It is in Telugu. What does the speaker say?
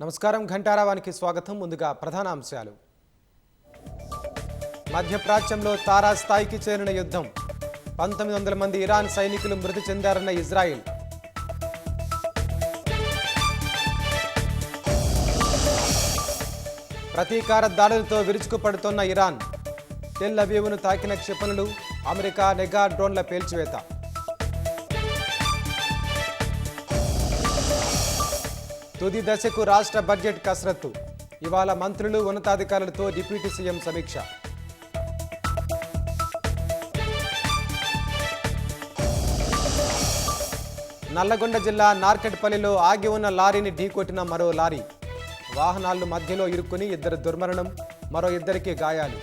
నమస్కారం ఘంటారావానికి స్వాగతం. ముందుగా ప్రధాన అంశాలు. మధ్యప్రాచ్యంలో తారాస్థాయికి చేరిన యుద్ధం. 1900 మంది ఇరాన్ సైనికులు మృతి చెందారన్న ఇజ్రాయెల్. ప్రతీకార దాడులతో విరుచుకుపడుతోన్న ఇరాన్. టెల్ అవీవ్ను తాకిన క్షిపణులు, అమెరికా నెగా డ్రోన్ల పేల్చివేత. తుది దశకు రాష్ట్ర బడ్జెట్ కసరత్తు. ఇవాళ మంత్రులు, ఉన్నతాధికారులతో డిప్యూటీ సీఎం సమీక్ష. నల్లగొండ జిల్లా నార్కెట్పల్లిలో ఆగి ఉన్న లారీని ఢీకొట్టిన మరో లారీ. వాహనాలు మధ్యలో ఇరుక్కుని 2 దుర్మరణం, మరో 2కి గాయాలు.